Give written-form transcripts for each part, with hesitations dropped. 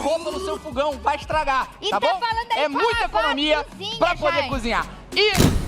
roupa no seu fogão, vai estragar, E tá tá bom? falando aí É pra muita lavar a economia cozinha, pra poder gente. cozinhar. E...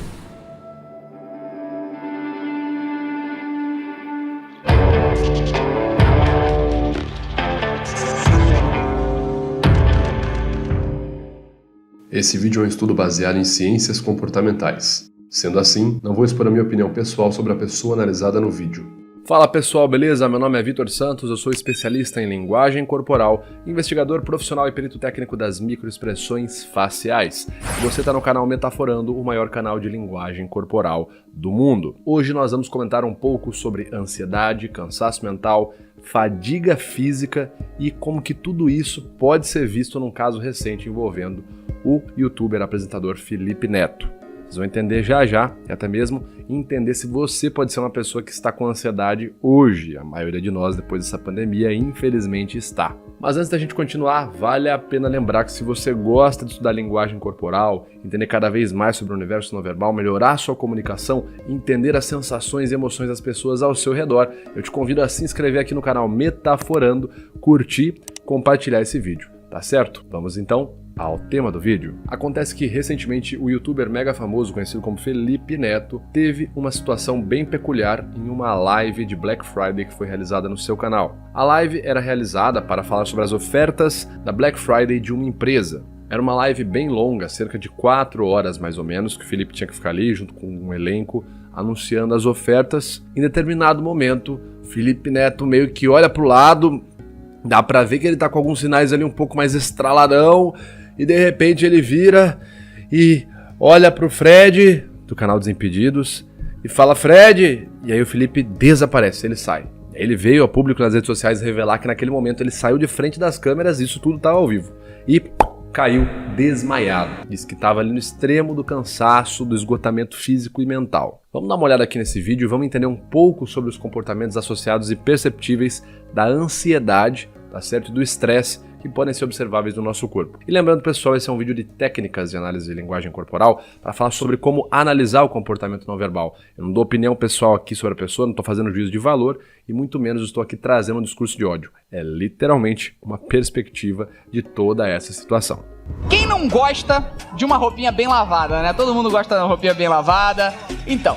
Esse vídeo é um estudo baseado em ciências comportamentais. Sendo assim, não vou expor a minha opinião pessoal sobre a pessoa analisada no vídeo. Fala pessoal, beleza? Meu nome é Vitor Santos, eu sou especialista em linguagem corporal, investigador profissional e perito técnico das microexpressões faciais. Você está no canal Metaforando, o maior canal de linguagem corporal do mundo. Hoje nós vamos comentar um pouco sobre ansiedade, cansaço mental, fadiga física e como que tudo isso pode ser visto num caso recente envolvendo o youtuber apresentador Felipe Neto. Vocês vão entender já já, e até mesmo entender se você pode ser uma pessoa que está com ansiedade hoje. A maioria de nós, depois dessa pandemia, infelizmente está. Mas antes da gente continuar, vale a pena lembrar que se você gosta de estudar linguagem corporal, entender cada vez mais sobre o universo não verbal, melhorar sua comunicação, entender as sensações e emoções das pessoas ao seu redor, eu te convido a se inscrever aqui no canal Metaforando, curtir, compartilhar esse vídeo, tá certo? Vamos então ao tema do vídeo. Acontece que recentemente o youtuber mega famoso, conhecido como Felipe Neto, teve uma situação bem peculiar em uma live de Black Friday que foi realizada no seu canal. A live era realizada para falar sobre as ofertas da Black Friday de uma empresa. Era uma live bem longa, cerca de 4 horas mais ou menos, que o Felipe tinha que ficar ali junto com um elenco anunciando as ofertas. Em determinado momento, Felipe Neto meio que olha pro lado, dá pra ver que ele tá com alguns sinais ali um pouco mais estraladão, e de repente ele vira e olha pro Fred, do canal Desimpedidos, e fala: Fred! E aí o Felipe desaparece, ele sai. Ele veio ao público nas redes sociais revelar que naquele momento ele saiu de frente das câmeras, isso tudo estava ao vivo. E caiu desmaiado. Diz que estava ali no extremo do cansaço, do esgotamento físico e mental. Vamos dar uma olhada aqui nesse vídeo e vamos entender um pouco sobre os comportamentos associados e perceptíveis da ansiedade, tá certo? E do estresse, que podem ser observáveis no nosso corpo. E lembrando, pessoal, esse é um vídeo de técnicas de análise de linguagem corporal para falar sobre como analisar o comportamento não verbal. Eu não dou opinião pessoal aqui sobre a pessoa, não estou fazendo juízo de valor e muito menos estou aqui trazendo um discurso de ódio. É literalmente uma perspectiva de toda essa situação. Quem não gosta de uma roupinha bem lavada, né? Todo mundo gosta de uma roupinha bem lavada. Então,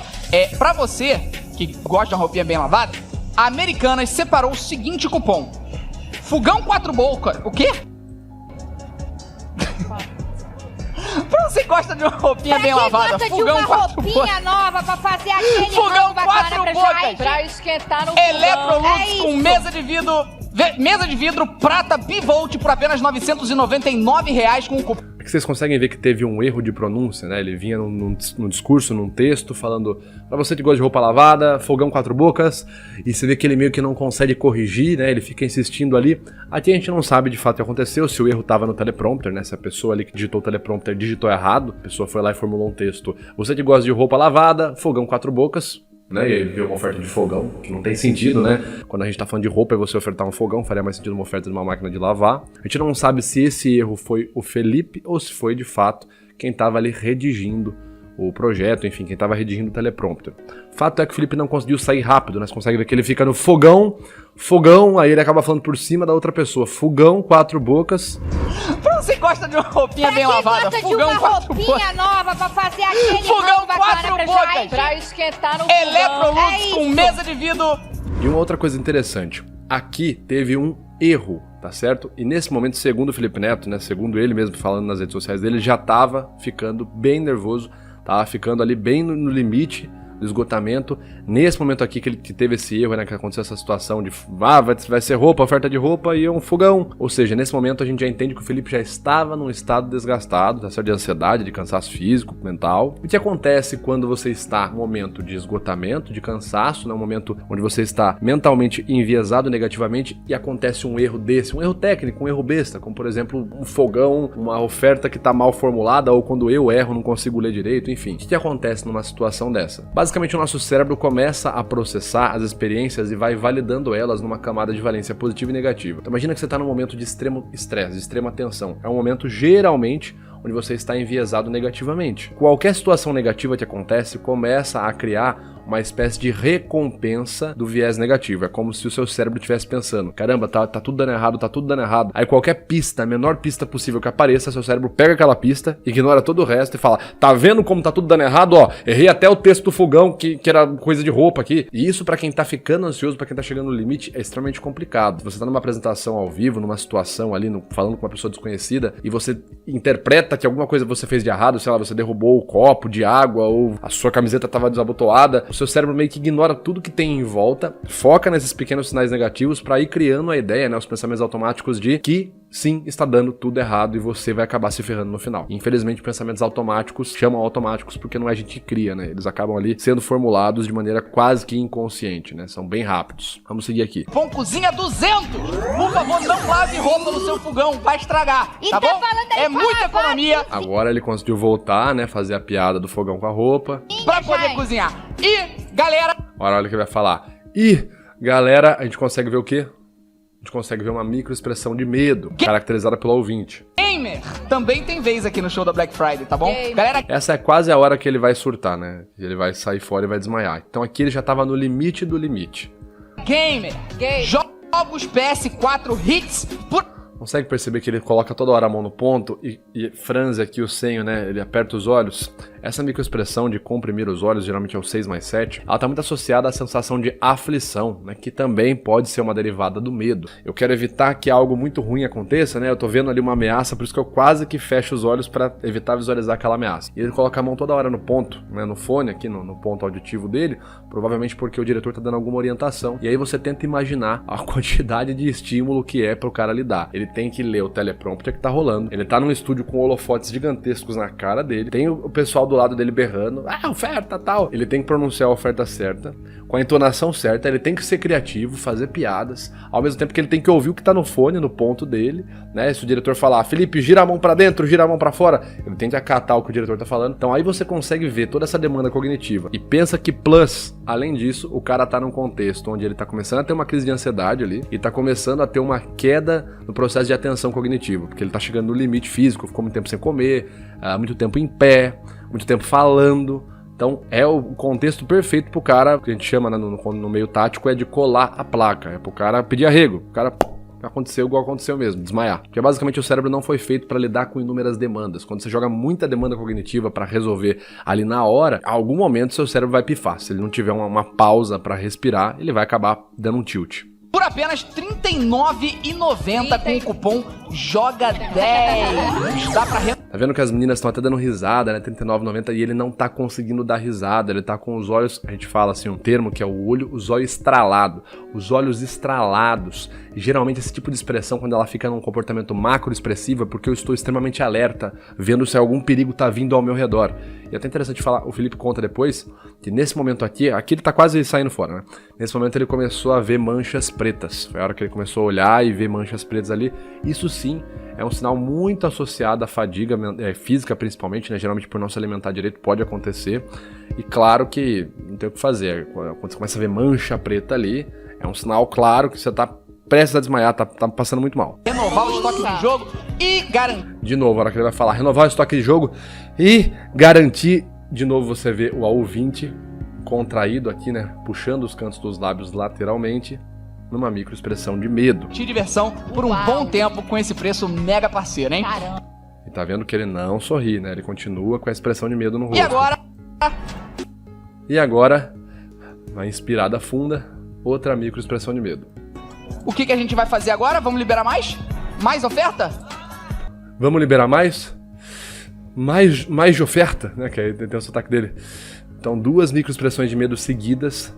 pra você que gosta de uma roupinha bem lavada, a Americanas separou o seguinte cupom: Fogão 4 bocas. O quê? Pra você que gosta de uma roupinha bem lavada, fogão 4 bocas. Roupinha nova pra fazer aquele Fogão bacana 4 pra bocas. gente. Pra esquentar no fogão. Electrolux com mesa de vidro prata bivolt por apenas R$ 999 com o cupom. Aqui vocês conseguem ver que teve um erro de pronúncia, né? Ele vinha num discurso, num texto, falando: pra você que gosta de roupa lavada, fogão 4 bocas, e você vê que ele meio que não consegue corrigir, né? Ele fica insistindo ali. Aqui a gente não sabe de fato o que aconteceu, se o erro estava no teleprompter, né? Se a pessoa ali que digitou o teleprompter digitou errado, a pessoa foi lá e formulou um texto: você que gosta de roupa lavada, fogão 4 bocas, né? E aí veio uma oferta de fogão, que não tem sentido, né? Quando a gente tá falando de roupa e você ofertar um fogão, faria mais sentido uma oferta de uma máquina de lavar. A gente não sabe se esse erro foi o Felipe ou se foi de fato quem tava ali redigindo o projeto, enfim, quem tava redigindo o teleprompter. Fato é que o Felipe não conseguiu sair rápido, né? Você consegue ver que ele fica no fogão, aí ele acaba falando por cima da outra pessoa: fogão 4 bocas. Pra você que gosta de uma roupinha bem lavada, gosta de fogão uma 4 bocas. roupinha nova pra fazer aquele Fogão bacana 4 pra bocas. gente. Pra esquentar no fogão. Electrolux com mesa de vidro. E uma outra coisa interessante, aqui teve um erro, tá certo? E nesse momento, segundo o Felipe Neto, né, segundo ele mesmo falando nas redes sociais dele, já tava ficando bem nervoso, tava ficando ali bem no limite do esgotamento. Nesse momento aqui que teve esse erro, né, que aconteceu essa situação de vai ser roupa, oferta de roupa e um fogão. Ou seja, nesse momento a gente já entende que o Felipe já estava num estado desgastado, tá certo? De ansiedade, de cansaço físico, mental. O que acontece quando você está num momento de esgotamento, de cansaço, né, um momento onde você está mentalmente enviesado negativamente e acontece um erro desse, um erro técnico, um erro besta, como por exemplo um fogão, uma oferta que está mal formulada, ou quando eu erro não consigo ler direito, enfim. O que acontece numa situação dessa? Basicamente o nosso cérebro começa a processar as experiências e vai validando elas numa camada de valência positiva e negativa. Então imagina que você está num momento de extremo estresse, de extrema tensão. É um momento geralmente onde você está enviesado negativamente. Qualquer situação negativa que acontece começa a criar uma espécie de recompensa do viés negativo. É como se o seu cérebro estivesse pensando, caramba, tá tudo dando errado, tá tudo dando errado. Aí qualquer pista, a menor pista possível que apareça, seu cérebro pega aquela pista, ignora todo o resto e fala, tá vendo como tá tudo dando errado? Ó, errei até o texto do fogão, que era coisa de roupa aqui. E isso pra quem tá ficando ansioso, pra quem tá chegando no limite, é extremamente complicado. Você tá numa apresentação ao vivo, numa situação ali, falando com uma pessoa desconhecida, e você interpreta que alguma coisa você fez de errado, sei lá, você derrubou o copo de água, ou a sua camiseta tava desabotoada, o seu cérebro meio que ignora tudo que tem em volta, foca nesses pequenos sinais negativos pra ir criando a ideia, né, os pensamentos automáticos de que sim, está dando tudo errado e você vai acabar se ferrando no final. Infelizmente, pensamentos automáticos chamam automáticos porque não é a gente que cria, né? Eles acabam ali sendo formulados de maneira quase que inconsciente, né? São bem rápidos. Vamos seguir aqui. Pão Cozinha 200! Por favor, não lave roupa no seu fogão, vai estragar, E tá tá bom? falando aí É pra muita lavar. economia Agora ele conseguiu voltar, né? Fazer a piada do fogão com a roupa. pra poder cozinhar. E, galera, Olha o que ele vai falar. E, galera, a gente consegue ver o quê? A gente consegue ver uma microexpressão de medo, caracterizada pelo ouvinte. gamer também tem vez aqui no show da Black Friday, tá bom? Gamer. Galera, Essa é quase a hora que ele vai surtar, né? Ele vai sair fora e vai desmaiar. Então aqui ele já tava no limite do limite. gamer, Gay. jogos PS4 hits por... Consegue perceber que ele coloca toda hora a mão no ponto e franze aqui o senho, né? Ele aperta os olhos. Essa microexpressão de comprimir os olhos, geralmente é o 6+7, ela tá muito associada à sensação de aflição, né? Que também pode ser uma derivada do medo. Eu quero evitar que algo muito ruim aconteça, né? Eu tô vendo ali uma ameaça, por isso que eu quase que fecho os olhos para evitar visualizar aquela ameaça. E ele coloca a mão toda hora no ponto, né? No fone, aqui no ponto auditivo dele, provavelmente porque o diretor tá dando alguma orientação. E aí você tenta imaginar a quantidade de estímulo que é pro cara lidar. Ele tem que ler o teleprompter que tá rolando. Ele tá num estúdio com holofotes gigantescos na cara dele. Tem o pessoal do lado dele berrando, oferta, tal. Ele tem que pronunciar a oferta certa, com a entonação certa. Ele tem que ser criativo, fazer piadas, ao mesmo tempo que ele tem que ouvir o que tá no fone, no ponto dele, né? Se o diretor falar, Felipe, gira a mão pra dentro, gira a mão pra fora, ele tem que acatar o que o diretor tá falando. Então aí você consegue ver toda essa demanda cognitiva. E pensa que plus, além disso, o cara tá num contexto onde ele tá começando a ter uma crise de ansiedade ali, e tá começando a ter uma queda no processo de atenção cognitiva, porque ele tá chegando no limite físico, ficou muito tempo sem comer, muito tempo em pé, muito tempo falando. Então é o contexto perfeito pro cara, que a gente chama, né, no meio tático, é de colar a placa, é pro cara pedir arrego, o cara aconteceu igual aconteceu mesmo, desmaiar. Porque basicamente o cérebro não foi feito para lidar com inúmeras demandas. Quando você joga muita demanda cognitiva para resolver ali na hora, em algum momento seu cérebro vai pifar. Se ele não tiver uma pausa para respirar, ele vai acabar dando um tilt. Por apenas R$ 39,90 com o cupom JOGA10. Dá pra... Tá vendo que as meninas estão até dando risada, né? R$ 39,90 e ele não tá conseguindo dar risada. Ele tá com os olhos, a gente fala assim, um termo que é o olho, os olhos estralados. Os olhos estralados. E geralmente esse tipo de expressão, quando ela fica num comportamento macroexpressivo, é porque eu estou extremamente alerta, vendo se algum perigo tá vindo ao meu redor. E é até interessante falar, o Felipe conta depois, que nesse momento aqui ele tá quase saindo fora, né? Nesse momento ele começou a ver manchas pretas. Foi a hora que ele começou a olhar e ver manchas pretas ali. Isso sim é um sinal muito associado à fadiga física, principalmente, né? Geralmente por não se alimentar direito pode acontecer. E claro que não tem o que fazer. Quando você começa a ver mancha preta ali, é um sinal claro que você tá prestes a desmaiar, tá passando muito mal. Renovar o estoque do jogo e garantir. De novo, a hora que ele vai falar, renovar o estoque de jogo e garantir. De novo você vê o ouvinte contraído aqui, né? Puxando os cantos dos lábios lateralmente, numa microexpressão de medo. Diversão por um bom tempo com esse preço mega parceiro, hein? Caramba. E tá vendo que ele não sorri, né? Ele continua com a expressão de medo no rosto. E agora, E agora, uma inspirada funda, outra microexpressão de medo. o que a gente vai fazer agora? Vamos liberar mais? Mais oferta? Vamos liberar mais? Mais de oferta, né? Que aí tem o sotaque dele. Então, 2 microexpressões de medo seguidas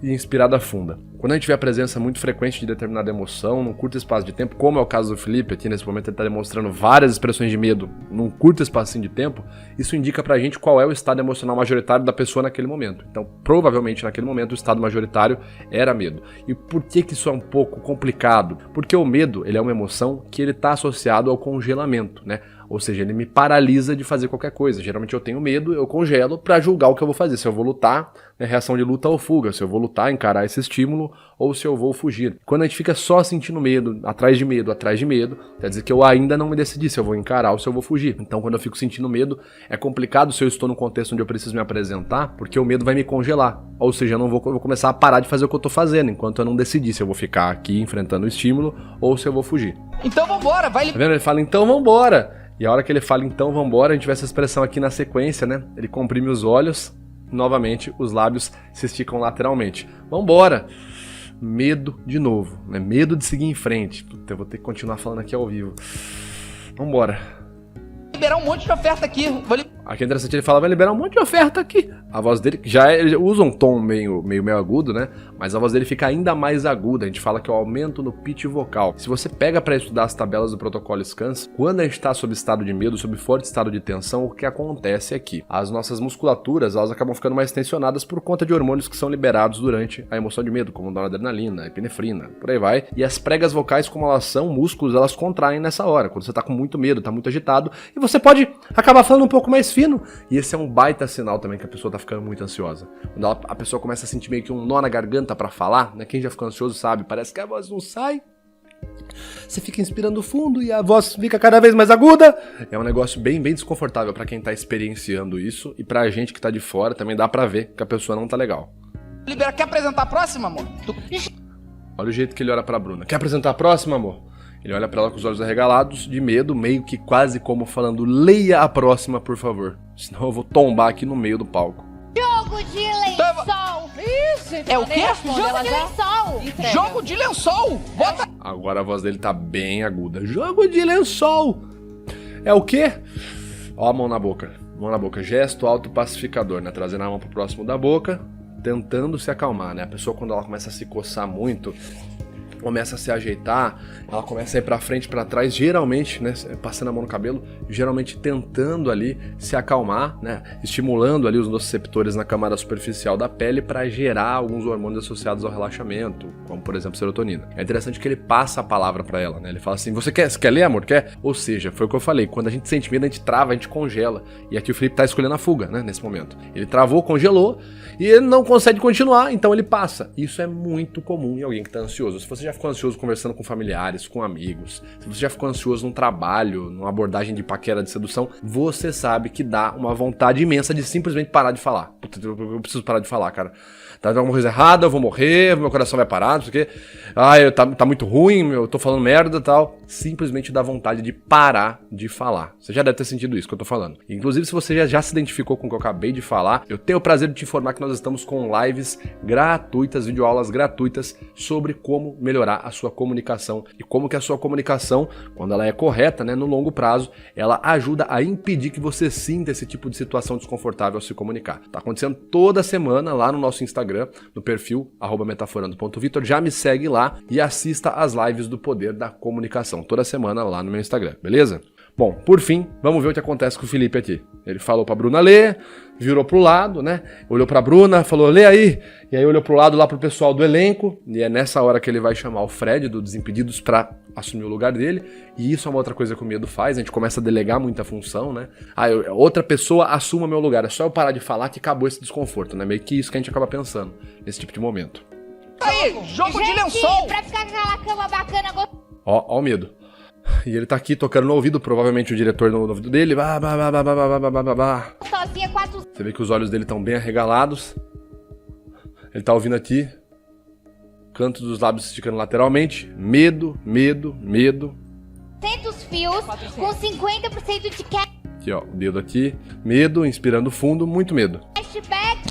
e inspirada funda. Quando a gente vê a presença muito frequente de determinada emoção num curto espaço de tempo, como é o caso do Felipe, aqui nesse momento ele está demonstrando várias expressões de medo num curto espacinho de tempo, isso indica pra gente qual é o estado emocional majoritário da pessoa naquele momento. Então, provavelmente naquele momento o estado majoritário era medo. E por que isso é um pouco complicado? Porque o medo, ele é uma emoção que ele está associado ao congelamento, né? Ou seja, ele me paralisa de fazer qualquer coisa. Geralmente eu tenho medo, eu congelo pra julgar o que eu vou fazer. Se eu vou lutar, né, reação de luta ou fuga. Se eu vou lutar, encarar esse estímulo, ou se eu vou fugir. Quando a gente fica só sentindo medo, atrás de medo, quer dizer que eu ainda não me decidi se eu vou encarar ou se eu vou fugir. Então, quando eu fico sentindo medo, é complicado se eu estou no contexto onde eu preciso me apresentar, porque o medo vai me congelar. Ou seja, eu vou começar a parar de fazer o que eu tô fazendo, enquanto eu não decidir se eu vou ficar aqui enfrentando o estímulo ou se eu vou fugir. Então vambora, vai... Tá vendo? Ele fala, então vambora. E a hora que ele fala, então vambora, a gente vê essa expressão aqui na sequência, né? Ele comprime os olhos, novamente, os lábios se esticam lateralmente. Vambora. Medo de novo, né? Medo de seguir em frente. Puta, eu vou ter que continuar falando aqui ao vivo. Vambora. liberar um monte de oferta aqui. Aqui é interessante, ele fala, vai liberar um monte de oferta aqui. A voz dele, ele usa um tom meio agudo, né? Mas a voz dele fica ainda mais aguda. A gente fala que é o aumento no pitch vocal. Se você pega para estudar as tabelas do protocolo SCANS, quando a gente está sob estado de medo, sob forte estado de tensão, o que acontece aqui? As nossas musculaturas, elas acabam ficando mais tensionadas por conta de hormônios que são liberados durante a emoção de medo, como noradrenalina, epinefrina, por aí vai. E as pregas vocais, como elas são músculos, elas contraem nessa hora, quando você tá com muito medo, tá muito agitado, e você pode acabar falando um pouco mais fino. E esse é um baita sinal também que a pessoa tá ficando muito ansiosa. Quando a pessoa começa a sentir meio que um nó na garganta pra falar, né? Quem já ficou ansioso sabe, parece que a voz não sai. Você fica inspirando fundo e a voz fica cada vez mais aguda. É um negócio bem desconfortável pra quem tá experienciando isso. E pra gente que tá de fora também dá pra ver que a pessoa não tá legal. Libera, quer apresentar a próxima, amor? Olha o jeito que ele olha pra Bruna. Quer apresentar a próxima, amor? Ele olha pra ela com os olhos arregalados, de medo, meio que quase como falando, leia a próxima, por favor. Senão eu vou tombar aqui no meio do palco. Jogo de lençol. Ixi, É o quê? Jogo de lençol. Entrega. Jogo de lençol! Bota... Agora a voz dele tá bem aguda. Jogo de lençol! É o quê? Ó a mão na boca. Mão na boca. Gesto autopacificador, né? Trazendo a mão pro próximo da boca, tentando se acalmar, né? A pessoa, quando ela começa a se coçar muito, começa a se ajeitar, ela começa a ir pra frente, pra trás, geralmente, né, passando a mão no cabelo, geralmente tentando ali se acalmar, né, estimulando ali os nociceptores na camada superficial da pele para gerar alguns hormônios associados ao relaxamento, como por exemplo serotonina. É interessante que ele passa a palavra para ela, né, ele fala assim, você quer ler, amor? Quer? Ou seja, foi o que eu falei, quando a gente sente medo, a gente trava, a gente congela, e aqui o Felipe tá escolhendo a fuga, né, nesse momento. Ele travou, congelou, e ele não consegue continuar, então ele passa. Isso é muito comum em alguém que tá ansioso. Se você já ficou ansioso conversando com familiares, com amigos, se você já ficou ansioso num trabalho, numa abordagem de paquera, de sedução, você sabe que dá uma vontade imensa de simplesmente parar de falar. Puta, eu preciso parar de falar, cara. Tá dando alguma coisa errada, eu vou morrer, meu coração vai parar, não sei o quê. Tá muito ruim, eu tô falando merda e tal. Simplesmente dá vontade de parar de falar. Você já deve ter sentido isso que eu tô falando. Inclusive, se você já se identificou com o que eu acabei de falar, eu tenho o prazer de te informar que nós estamos com lives gratuitas, videoaulas gratuitas sobre como melhorar a sua comunicação e como que a sua comunicação, quando ela é correta, né, no longo prazo, ela ajuda a impedir que você sinta esse tipo de situação desconfortável ao se comunicar. Tá acontecendo toda semana lá no nosso Instagram, no perfil @metaforando.vitor, já me segue lá e assista às lives do poder da comunicação, toda semana lá no meu Instagram, beleza? Bom, por fim, vamos ver o que acontece com o Felipe aqui. Ele falou pra Bruna ler, virou pro lado, né? Olhou pra Bruna, falou, lê aí. E aí olhou pro lado lá pro pessoal do elenco. E é nessa hora que ele vai chamar o Fred, do Desimpedidos, pra assumir o lugar dele. E isso é uma outra coisa que o medo faz. A gente começa a delegar muita função, né? Outra pessoa assuma meu lugar. É só eu parar de falar que acabou esse desconforto, né? Meio que isso que a gente acaba pensando nesse tipo de momento. Aí, jogo de Gente, lençol! pra ficar com aquela cama bacana, Ó o medo. E ele tá aqui tocando no ouvido, provavelmente o diretor no ouvido dele. gostosinha, 400 Você vê que os olhos dele estão bem arregalados. Ele tá ouvindo aqui. Canto dos lábios esticando lateralmente. Medo, medo, medo. fios com 50% de Aqui, ó, o dedo aqui. Medo, inspirando fundo, muito medo. cashback.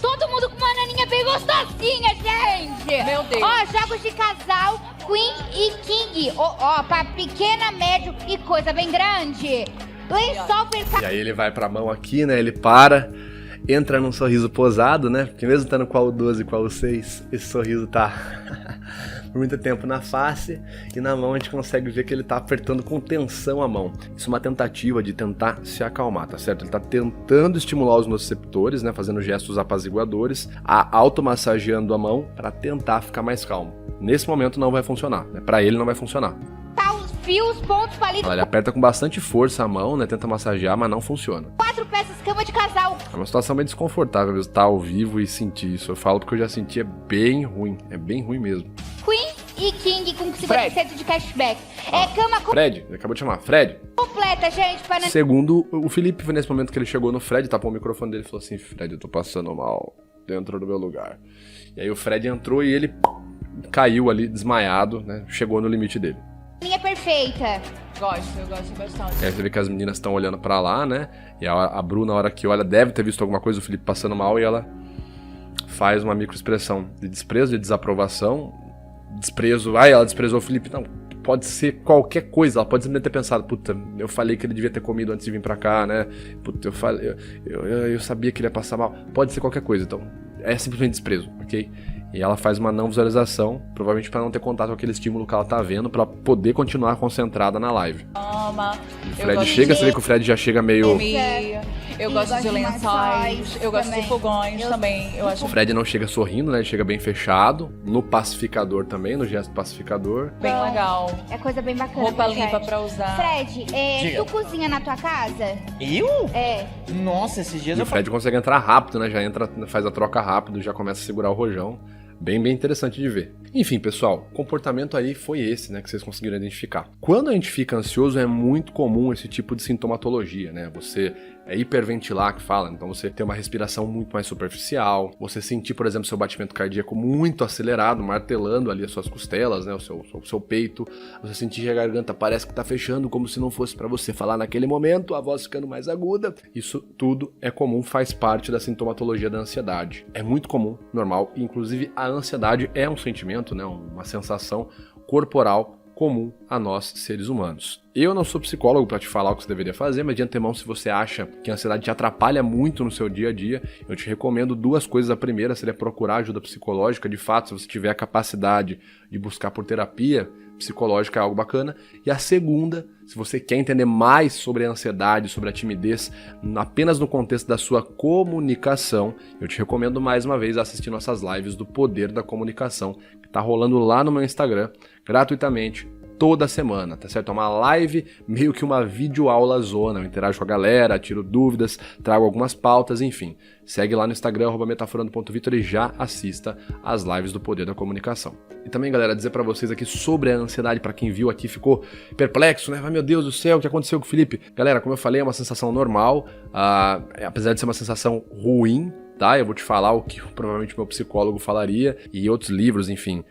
Todo mundo com uma naninha bem gostosinha, gente. Meu Deus. Ó, jogos de casal, Queen e King. Ó, pra pequena, médio e coisa bem grande. Lençol E aí ele vai pra mão aqui, né? Ele para, entra num sorriso posado, né? Porque mesmo estando com o 12 e com o 6, esse sorriso tá por muito tempo na face e na mão a gente consegue ver que ele tá apertando com tensão a mão. Isso é uma tentativa de tentar se acalmar, tá certo? Ele tá tentando estimular os nociceptores, né? Fazendo gestos apaziguadores, automassageando a mão para tentar ficar mais calmo. Nesse momento não vai funcionar, né? Pra ele não vai funcionar. Tá os fios, pontos, palitos, Ele aperta com bastante força a mão, né? Tenta massagear, mas não funciona. 4 peças, cama de casal. É uma situação bem desconfortável mesmo, estar ao vivo e sentir isso. Eu falo porque eu já senti, é bem ruim mesmo. Queen e King com 50% Fred. de cashback. É cama Fred, ele acabou de chamar. Fred. completa, gente, para... Segundo o Felipe, foi nesse momento que ele chegou no Fred, tapou o microfone dele e falou assim: Fred, eu tô passando mal dentro do meu lugar. E aí o Fred entrou e ele caiu ali desmaiado, né? Chegou no limite dele. Linha perfeita. Eu gosto bastante. E aí você vê que as meninas estão olhando pra lá, né? E a Bruna, na hora que olha, deve ter visto alguma coisa, o Felipe passando mal, e ela faz uma microexpressão de desprezo, de desaprovação. Desprezo. Ela desprezou o Felipe. Não, pode ser qualquer coisa. Ela pode simplesmente ter pensado: puta, eu falei que ele devia ter comido antes de vir pra cá, né? Puta, eu sabia que ele ia passar mal. Pode ser qualquer coisa, então é simplesmente desprezo, ok? E ela faz uma não visualização, provavelmente pra não ter contato com aquele estímulo que ela tá vendo, pra poder continuar concentrada na live. Ama. O Fred chega, você vê que o Fred já chega meio... Eu gosto de lençóis, eu gosto de fogões também. Eu acho O Fred não chega sorrindo, né? Ele chega bem fechado, no pacificador também, no gesto pacificador. bem legal. É coisa bem bacana. Roupa Fred. limpa pra usar. Fred, Diga. tu cozinha na tua casa? Eu? É. Nossa, esses dias E eu o Fred consegue entrar rápido, né? Já entra, faz a troca rápido, já começa a segurar o rojão. Bem interessante de ver. Enfim, pessoal, o comportamento aí foi esse, né, que vocês conseguiram identificar. Quando a gente fica ansioso, é muito comum esse tipo de sintomatologia, né? Você hiperventilar, que fala, então você ter uma respiração muito mais superficial, você sentir, por exemplo, seu batimento cardíaco muito acelerado, martelando ali as suas costelas, né, o seu peito, você sentir que a garganta parece que tá fechando, como se não fosse para você falar naquele momento, a voz ficando mais aguda. Isso tudo é comum, faz parte da sintomatologia da ansiedade. É muito comum, normal, e inclusive a ansiedade é um sentimento, né, uma sensação corporal comum a nós, seres humanos. Eu não sou psicólogo para te falar o que você deveria fazer, mas de antemão, se você acha que a ansiedade te atrapalha muito no seu dia a dia, eu te recomendo 2 coisas. A primeira seria procurar ajuda psicológica. De fato, se você tiver a capacidade de buscar por terapia psicológica, é algo bacana. E a segunda, se você quer entender mais sobre a ansiedade, sobre a timidez, apenas no contexto da sua comunicação, eu te recomendo mais uma vez assistir nossas lives do Poder da Comunicação, que tá rolando lá no meu Instagram, gratuitamente, toda semana, tá certo? É uma live, meio que uma videoaula zona. Eu interajo com a galera, tiro dúvidas, trago algumas pautas, enfim. Segue lá no Instagram, @metaforando.vitor, e já assista às lives do Poder da Comunicação. E também, galera, dizer pra vocês aqui sobre a ansiedade, pra quem viu aqui ficou perplexo, né? Ai, meu Deus do céu, o que aconteceu com o Felipe? Galera, como eu falei, é uma sensação normal, apesar de ser uma sensação ruim, tá? Eu vou te falar o que provavelmente meu psicólogo falaria, e outros livros, enfim,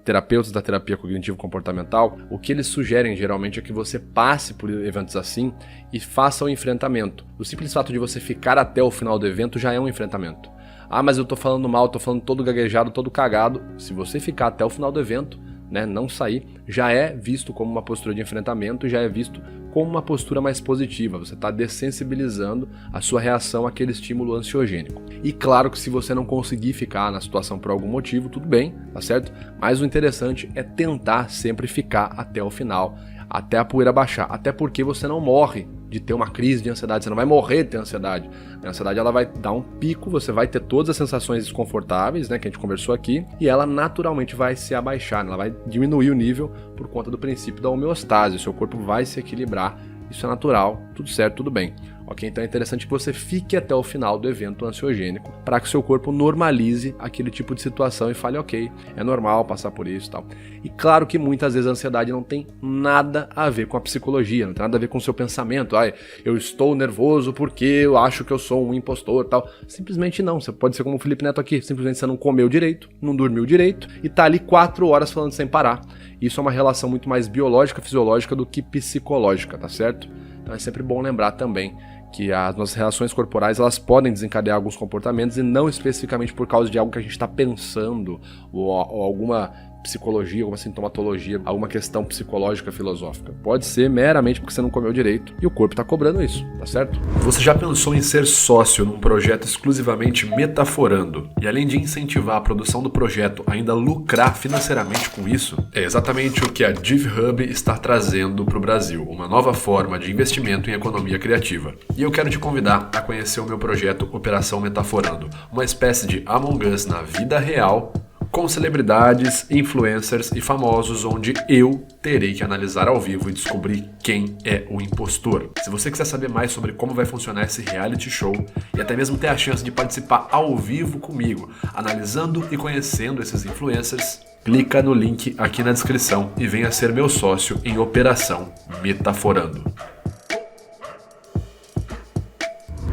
terapeutas da terapia cognitivo-comportamental, o que eles sugerem geralmente é que você passe por eventos assim e faça o enfrentamento. O simples fato de você ficar até o final do evento já é um enfrentamento. Ah, mas eu tô falando mal, tô falando todo gaguejado, todo cagado. Se você ficar até o final do evento, né, não sair, já é visto como uma postura de enfrentamento, já é visto como uma postura mais positiva. Você está dessensibilizando a sua reação àquele estímulo ansiogênico. E claro que se você não conseguir ficar na situação por algum motivo, tudo bem, tá certo? Mas o interessante é tentar sempre ficar até o final, até a poeira baixar. Até porque você não morre de ter uma crise de ansiedade, você não vai morrer de ter ansiedade. A ansiedade, ela vai dar um pico, você vai ter todas as sensações desconfortáveis, né, que a gente conversou aqui, e ela naturalmente vai se abaixar, né, ela vai diminuir o nível por conta do princípio da homeostase, o seu corpo vai se equilibrar, isso é natural, tudo certo, tudo bem. Ok, então é interessante que você fique até o final do evento ansiogênico para que seu corpo normalize aquele tipo de situação e fale, ok, é normal passar por isso e tal. E claro que muitas vezes a ansiedade não tem nada a ver com a psicologia, não tem nada a ver com o seu pensamento. Ai, eu estou nervoso porque eu acho que eu sou um impostor e tal. Simplesmente não, você pode ser como o Felipe Neto aqui, simplesmente você não comeu direito, não dormiu direito e tá ali 4 horas falando sem parar. Isso é uma relação muito mais biológica, fisiológica do que psicológica, tá certo? Então é sempre bom lembrar também que as nossas reações corporais, elas podem desencadear alguns comportamentos e não especificamente por causa de algo que a gente está pensando ou alguma psicologia, alguma sintomatologia, alguma questão psicológica, filosófica. Pode ser meramente porque você não comeu direito e o corpo está cobrando isso, tá certo? Você já pensou em ser sócio num projeto exclusivamente metaforando e além de incentivar a produção do projeto, ainda lucrar financeiramente com isso? É exatamente o que a DivHub está trazendo para o Brasil, uma nova forma de investimento em economia criativa. E eu quero te convidar a conhecer o meu projeto Operação Metaforando, uma espécie de Among Us na vida real, com celebridades, influencers e famosos, onde eu terei que analisar ao vivo e descobrir quem é o impostor. Se você quiser saber mais sobre como vai funcionar esse reality show e até mesmo ter a chance de participar ao vivo comigo, analisando e conhecendo esses influencers, clica no link aqui na descrição e venha ser meu sócio em Operação Metaforando.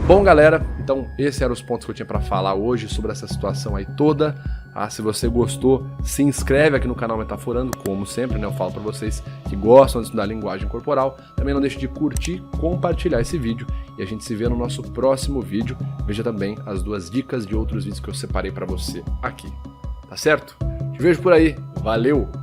Bom, galera, então esses eram os pontos que eu tinha para falar hoje sobre essa situação aí toda. Se você gostou, se inscreve aqui no canal Metaforando, como sempre, né? Eu falo para vocês que gostam de estudar linguagem corporal. Também não deixe de curtir, compartilhar esse vídeo e a gente se vê no nosso próximo vídeo. Veja também as 2 dicas de outros vídeos que eu separei para você aqui. Tá certo? Te vejo por aí. Valeu!